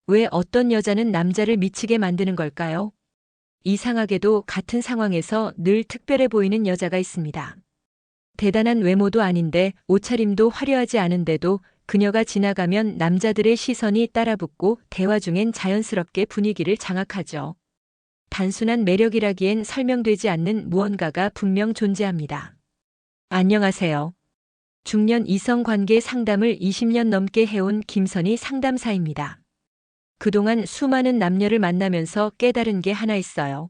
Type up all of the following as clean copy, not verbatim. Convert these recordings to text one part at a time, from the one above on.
왜 어떤 여자는 남자를 미치게 만드는 걸까요? 이상하게도 같은 상황에서 늘 특별해 보이는 여자가 있습니다. 대단한 외모도 아닌데 옷차림도 화려하지 않은데도 그녀가 지나가면 남자들의 시선이 따라붙고 대화 중엔 자연스럽게 분위기를 장악하죠. 단순한 매력이라기엔 설명되지 않는 무언가가 분명 존재합니다. 안녕하세요. 중년 이성 관계 상담을 20년 넘게 해온 김선희 상담사입니다. 그동안 수많은 남녀를 만나면서 깨달은 게 하나 있어요.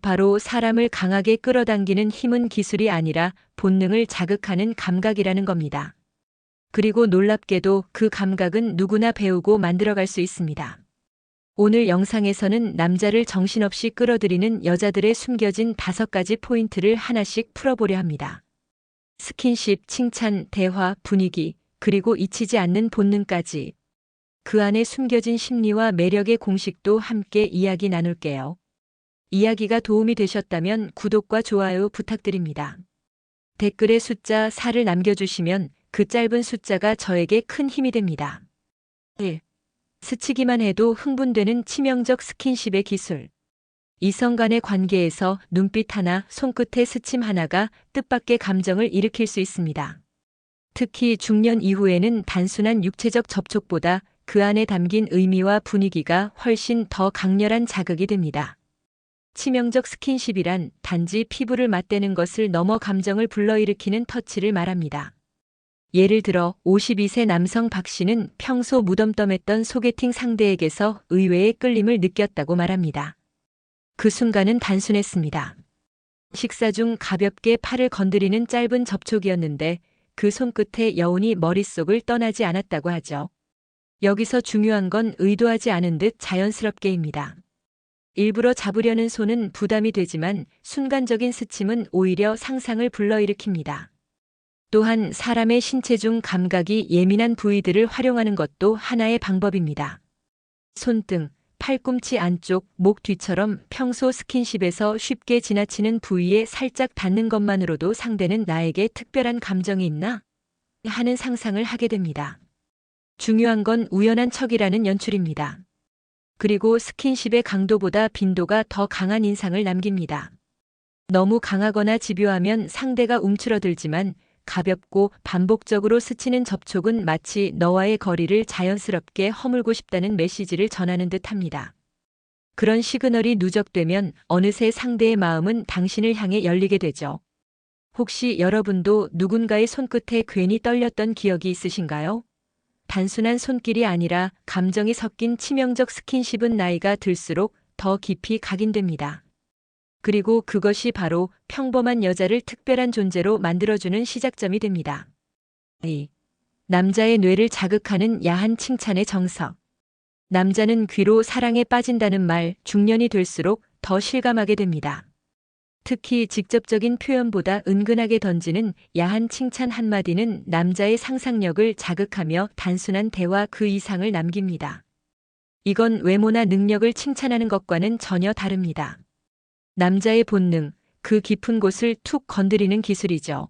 바로 사람을 강하게 끌어당기는 힘은 기술이 아니라 본능을 자극하는 감각이라는 겁니다. 그리고 놀랍게도 그 감각은 누구나 배우고 만들어갈 수 있습니다. 오늘 영상에서는 남자를 정신없이 끌어들이는 여자들의 숨겨진 5가지 포인트를 하나씩 풀어보려 합니다. 스킨십, 칭찬, 대화, 분위기, 그리고 잊히지 않는 본능까지. 그 안에 숨겨진 심리와 매력의 공식도 함께 이야기 나눌게요. 이야기가 도움이 되셨다면 구독과 좋아요 부탁드립니다. 댓글에 숫자 4를 남겨주시면 그 짧은 숫자가 저에게 큰 힘이 됩니다. 1. 스치기만 해도 흥분되는 치명적 스킨십의 기술. 이성 간의 관계에서 눈빛 하나, 손끝의 스침 하나가 뜻밖의 감정을 일으킬 수 있습니다. 특히 중년 이후에는 단순한 육체적 접촉보다 그 안에 담긴 의미와 분위기가 훨씬 더 강렬한 자극이 됩니다. 치명적 스킨십이란 단지 피부를 맞대는 것을 넘어 감정을 불러일으키는 터치를 말합니다. 예를 들어 52세 남성 박 씨는 평소 무덤덤했던 소개팅 상대에게서 의외의 끌림을 느꼈다고 말합니다. 그 순간은 단순했습니다. 식사 중 가볍게 팔을 건드리는 짧은 접촉이었는데 그 손끝의 여운이 머릿속을 떠나지 않았다고 하죠. 여기서 중요한 건 의도하지 않은 듯 자연스럽게입니다. 일부러 잡으려는 손은 부담이 되지만 순간적인 스침은 오히려 상상을 불러일으킵니다. 또한 사람의 신체 중 감각이 예민한 부위들을 활용하는 것도 하나의 방법입니다. 손등, 팔꿈치 안쪽, 목 뒤처럼 평소 스킨십에서 쉽게 지나치는 부위에 살짝 닿는 것만으로도 상대는 나에게 특별한 감정이 있나? 하는 상상을 하게 됩니다. 중요한 건 우연한 척이라는 연출입니다. 그리고 스킨십의 강도보다 빈도가 더 강한 인상을 남깁니다. 너무 강하거나 집요하면 상대가 움츠러들지만 가볍고 반복적으로 스치는 접촉은 마치 너와의 거리를 자연스럽게 허물고 싶다는 메시지를 전하는 듯합니다. 그런 시그널이 누적되면 어느새 상대의 마음은 당신을 향해 열리게 되죠. 혹시 여러분도 누군가의 손끝에 괜히 떨렸던 기억이 있으신가요? 단순한 손길이 아니라 감정이 섞인 치명적 스킨십은 나이가 들수록 더 깊이 각인됩니다. 그리고 그것이 바로 평범한 여자를 특별한 존재로 만들어주는 시작점이 됩니다. 2. 남자의 뇌를 자극하는 야한 칭찬의 정석. 남자는 귀로 사랑에 빠진다는 말, 중년이 될수록 더 실감하게 됩니다. 특히 직접적인 표현보다 은근하게 던지는 야한 칭찬 한마디는 남자의 상상력을 자극하며 단순한 대화 그 이상을 남깁니다. 이건 외모나 능력을 칭찬하는 것과는 전혀 다릅니다. 남자의 본능, 그 깊은 곳을 툭 건드리는 기술이죠.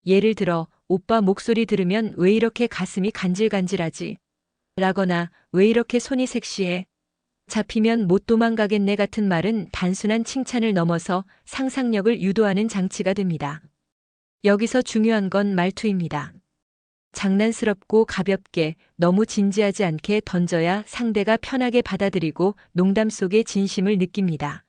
예를 들어, 오빠 목소리 들으면 왜 이렇게 가슴이 간질간질하지? 라거나, 왜 이렇게 손이 섹시해? 잡히면 못 도망가겠네 같은 말은 단순한 칭찬을 넘어서 상상력을 유도하는 장치가 됩니다. 여기서 중요한 건 말투입니다. 장난스럽고 가볍게 너무 진지하지 않게 던져야 상대가 편하게 받아들이고 농담 속의 진심을 느낍니다.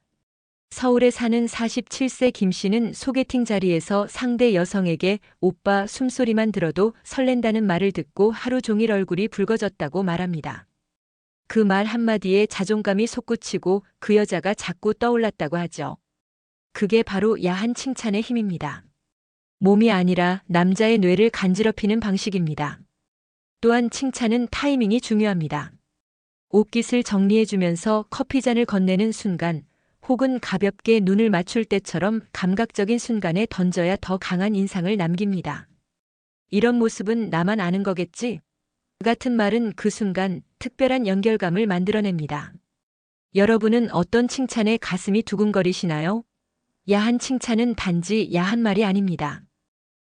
서울에 사는 47세 김 씨는 소개팅 자리에서 상대 여성에게 오빠 숨소리만 들어도 설렌다는 말을 듣고 하루 종일 얼굴이 붉어졌다고 말합니다. 그 말 한마디에 자존감이 솟구치고 그 여자가 자꾸 떠올랐다고 하죠. 그게 바로 야한 칭찬의 힘입니다. 몸이 아니라 남자의 뇌를 간지럽히는 방식입니다. 또한 칭찬은 타이밍이 중요합니다. 옷깃을 정리해주면서 커피잔을 건네는 순간, 혹은 가볍게 눈을 맞출 때처럼 감각적인 순간에 던져야 더 강한 인상을 남깁니다. 이런 모습은 나만 아는 거겠지? 같은 말은 그 순간 특별한 연결감을 만들어냅니다. 여러분은 어떤 칭찬에 가슴이 두근거리시나요? 야한 칭찬은 단지 야한 말이 아닙니다.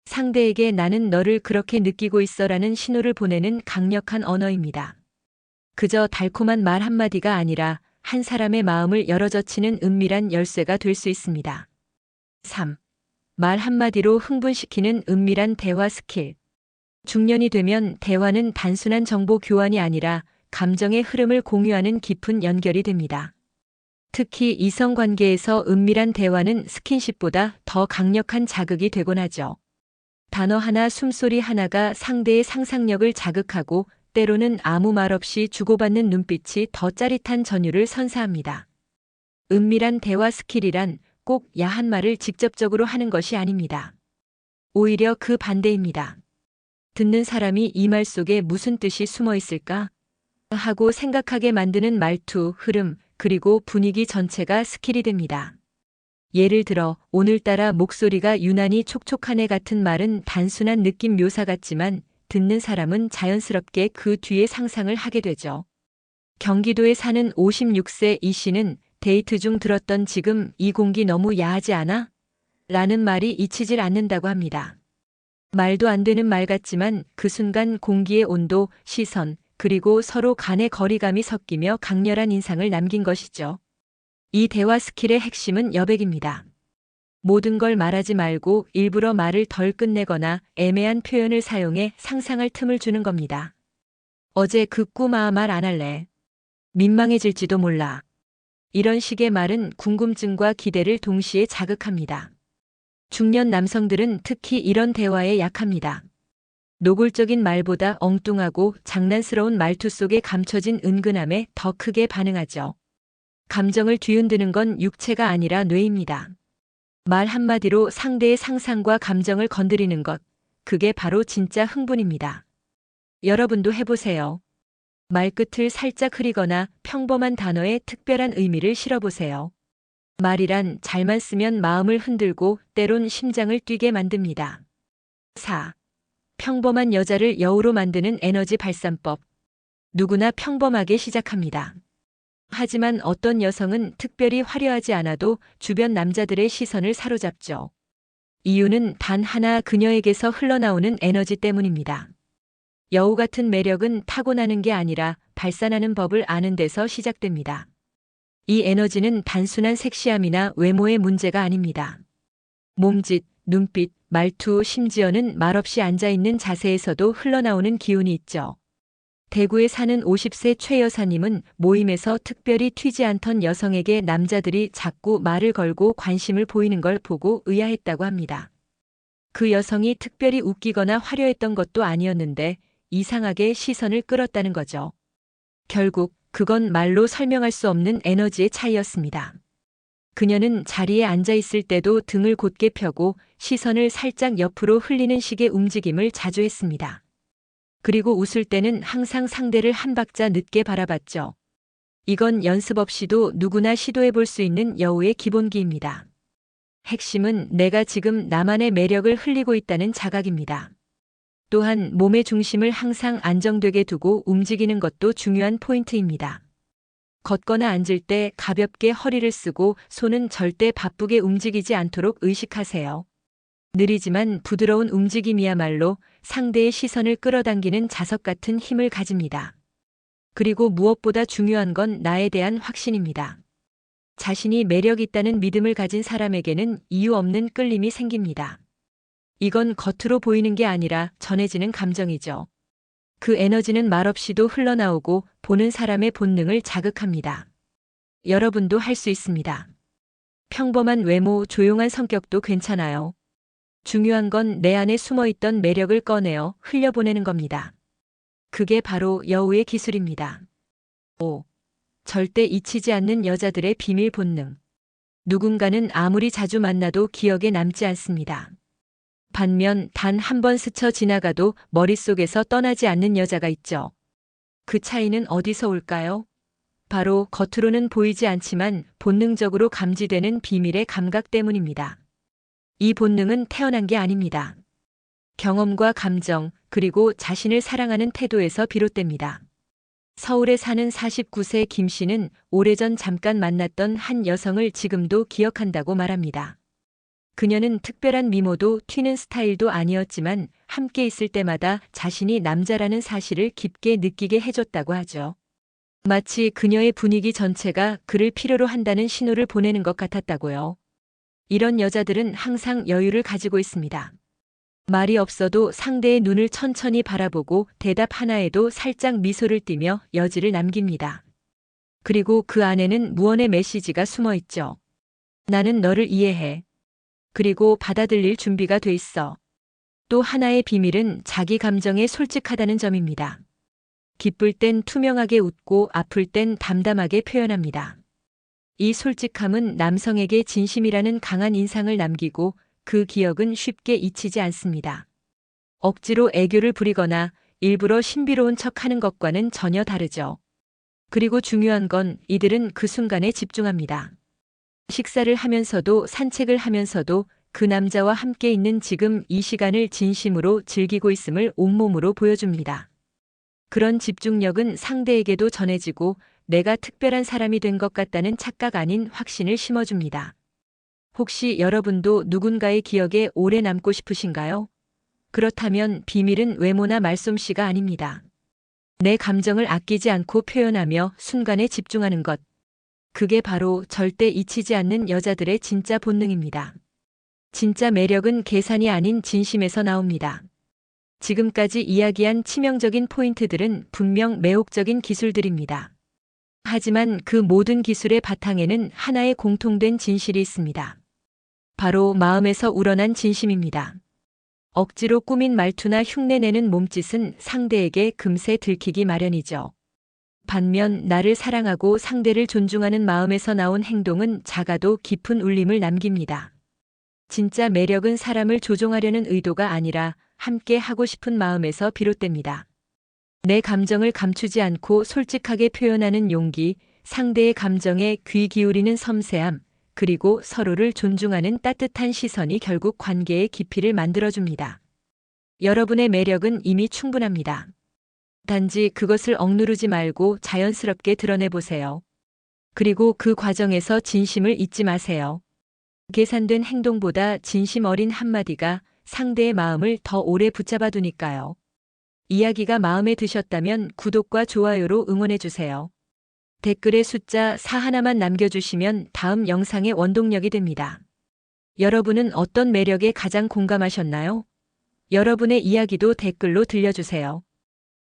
상대에게 나는 너를 그렇게 느끼고 있어라는 신호를 보내는 강력한 언어입니다. 그저 달콤한 말 한마디가 아니라 한 사람의 마음을 열어젖히는 은밀한 열쇠가 될 수 있습니다. 3. 말 한마디로 흥분시키는 은밀한 대화 스킬. 중년이 되면 대화는 단순한 정보 교환이 아니라 감정의 흐름을 공유하는 깊은 연결이 됩니다. 특히 이성 관계에서 은밀한 대화는 스킨십보다 더 강력한 자극이 되곤 하죠. 단어 하나, 숨소리 하나가 상대의 상상력을 자극하고 때로는 아무 말 없이 주고받는 눈빛이 더 짜릿한 전율을 선사합니다. 은밀한 대화 스킬이란 꼭 야한 말을 직접적으로 하는 것이 아닙니다. 오히려 그 반대입니다. 듣는 사람이 이 말 속에 무슨 뜻이 숨어 있을까? 하고 생각하게 만드는 말투, 흐름, 그리고 분위기 전체가 스킬이 됩니다. 예를 들어 오늘따라 목소리가 유난히 촉촉하네 같은 말은 단순한 느낌 묘사 같지만 듣는 사람은 자연스럽게 그 뒤에 상상을 하게 되죠. 경기도에 사는 56세 이 씨는 데이트 중 들었던 "지금 이 공기 너무 야하지 않아?" 라는 말이 잊히질 않는다고 합니다. 말도 안 되는 말 같지만 그 순간 공기의 온도, 시선, 그리고 서로 간의 거리감이 섞이며 강렬한 인상을 남긴 것이죠. 이 대화 스킬의 핵심은 여백입니다. 모든 걸 말하지 말고 일부러 말을 덜 끝내거나 애매한 표현을 사용해 상상할 틈을 주는 겁니다. "어제 그 꿈아 말 안 할래. 민망해질지도 몰라." 이런 식의 말은 궁금증과 기대를 동시에 자극합니다. 중년 남성들은 특히 이런 대화에 약합니다. 노골적인 말보다 엉뚱하고 장난스러운 말투 속에 감춰진 은근함에 더 크게 반응하죠. 감정을 뒤흔드는 건 육체가 아니라 뇌입니다. 말 한마디로 상대의 상상과 감정을 건드리는 것, 그게 바로 진짜 흥분입니다. 여러분도 해보세요. 말끝을 살짝 흐리거나 평범한 단어에 특별한 의미를 실어보세요. 말이란 잘만 쓰면 마음을 흔들고 때론 심장을 뛰게 만듭니다. 4. 평범한 여자를 여우로 만드는 에너지 발산법. 누구나 평범하게 시작합니다. 하지만 어떤 여성은 특별히 화려하지 않아도 주변 남자들의 시선을 사로잡죠. 이유는 단 하나, 그녀에게서 흘러나오는 에너지 때문입니다. 여우 같은 매력은 타고나는 게 아니라 발산하는 법을 아는 데서 시작됩니다. 이 에너지는 단순한 섹시함이나 외모의 문제가 아닙니다. 몸짓, 눈빛, 말투, 심지어는 말없이 앉아있는 자세에서도 흘러나오는 기운이 있죠. 대구에 사는 50세 최 여사님은 모임에서 특별히 튀지 않던 여성에게 남자들이 자꾸 말을 걸고 관심을 보이는 걸 보고 의아했다고 합니다. 그 여성이 특별히 웃기거나 화려했던 것도 아니었는데 이상하게 시선을 끌었다는 거죠. 결국 그건 말로 설명할 수 없는 에너지의 차이였습니다. 그녀는 자리에 앉아 있을 때도 등을 곧게 펴고 시선을 살짝 옆으로 흘리는 식의 움직임을 자주 했습니다. 그리고 웃을 때는 항상 상대를 한 박자 늦게 바라봤죠. 이건 연습 없이도 누구나 시도해 볼 수 있는 여우의 기본기입니다. 핵심은 내가 지금 나만의 매력을 흘리고 있다는 자각입니다. 또한 몸의 중심을 항상 안정되게 두고 움직이는 것도 중요한 포인트입니다. 걷거나 앉을 때 가볍게 허리를 쓰고 손은 절대 바쁘게 움직이지 않도록 의식하세요. 느리지만 부드러운 움직임이야말로 상대의 시선을 끌어당기는 자석 같은 힘을 가집니다. 그리고 무엇보다 중요한 건 나에 대한 확신입니다. 자신이 매력 있다는 믿음을 가진 사람에게는 이유 없는 끌림이 생깁니다. 이건 겉으로 보이는 게 아니라 전해지는 감정이죠. 그 에너지는 말없이도 흘러나오고 보는 사람의 본능을 자극합니다. 여러분도 할 수 있습니다. 평범한 외모, 조용한 성격도 괜찮아요. 중요한 건 내 안에 숨어있던 매력을 꺼내어 흘려보내는 겁니다. 그게 바로 여우의 기술입니다. 5. 절대 잊히지 않는 여자들의 비밀 본능. 누군가는 아무리 자주 만나도 기억에 남지 않습니다. 반면 단 한 번 스쳐 지나가도 머릿속에서 떠나지 않는 여자가 있죠. 그 차이는 어디서 올까요? 바로 겉으로는 보이지 않지만 본능적으로 감지되는 비밀의 감각 때문입니다. 이 본능은 태어난 게 아닙니다. 경험과 감정, 그리고 자신을 사랑하는 태도에서 비롯됩니다. 서울에 사는 49세 김 씨는 오래전 잠깐 만났던 한 여성을 지금도 기억한다고 말합니다. 그녀는 특별한 미모도 튀는 스타일도 아니었지만 함께 있을 때마다 자신이 남자라는 사실을 깊게 느끼게 해줬다고 하죠. 마치 그녀의 분위기 전체가 그를 필요로 한다는 신호를 보내는 것 같았다고요. 이런 여자들은 항상 여유를 가지고 있습니다. 말이 없어도 상대의 눈을 천천히 바라보고 대답 하나에도 살짝 미소를 띠며 여지를 남깁니다. 그리고 그 안에는 무언의 메시지가 숨어 있죠. 나는 너를 이해해. 그리고 받아들일 준비가 돼 있어. 또 하나의 비밀은 자기 감정에 솔직하다는 점입니다. 기쁠 땐 투명하게 웃고 아플 땐 담담하게 표현합니다. 이 솔직함은 남성에게 진심이라는 강한 인상을 남기고 그 기억은 쉽게 잊히지 않습니다. 억지로 애교를 부리거나 일부러 신비로운 척하는 것과는 전혀 다르죠. 그리고 중요한 건 이들은 그 순간에 집중합니다. 식사를 하면서도 산책을 하면서도 그 남자와 함께 있는 지금 이 시간을 진심으로 즐기고 있음을 온몸으로 보여줍니다. 그런 집중력은 상대에게도 전해지고 내가 특별한 사람이 된 것 같다는 착각 아닌 확신을 심어줍니다. 혹시 여러분도 누군가의 기억에 오래 남고 싶으신가요? 그렇다면 비밀은 외모나 말솜씨가 아닙니다. 내 감정을 아끼지 않고 표현하며 순간에 집중하는 것. 그게 바로 절대 잊히지 않는 여자들의 진짜 본능입니다. 진짜 매력은 계산이 아닌 진심에서 나옵니다. 지금까지 이야기한 치명적인 포인트들은 분명 매혹적인 기술들입니다. 하지만 그 모든 기술의 바탕에는 하나의 공통된 진실이 있습니다. 바로 마음에서 우러난 진심입니다. 억지로 꾸민 말투나 흉내내는 몸짓은 상대에게 금세 들키기 마련이죠. 반면 나를 사랑하고 상대를 존중하는 마음에서 나온 행동은 작아도 깊은 울림을 남깁니다. 진짜 매력은 사람을 조종하려는 의도가 아니라 함께 하고 싶은 마음에서 비롯됩니다. 내 감정을 감추지 않고 솔직하게 표현하는 용기, 상대의 감정에 귀 기울이는 섬세함, 그리고 서로를 존중하는 따뜻한 시선이 결국 관계의 깊이를 만들어줍니다. 여러분의 매력은 이미 충분합니다. 단지 그것을 억누르지 말고 자연스럽게 드러내보세요. 그리고 그 과정에서 진심을 잊지 마세요. 계산된 행동보다 진심 어린 한마디가 상대의 마음을 더 오래 붙잡아두니까요. 이야기가 마음에 드셨다면 구독과 좋아요로 응원해주세요. 댓글에 숫자 4 하나만 남겨주시면 다음 영상의 원동력이 됩니다. 여러분은 어떤 매력에 가장 공감하셨나요? 여러분의 이야기도 댓글로 들려주세요.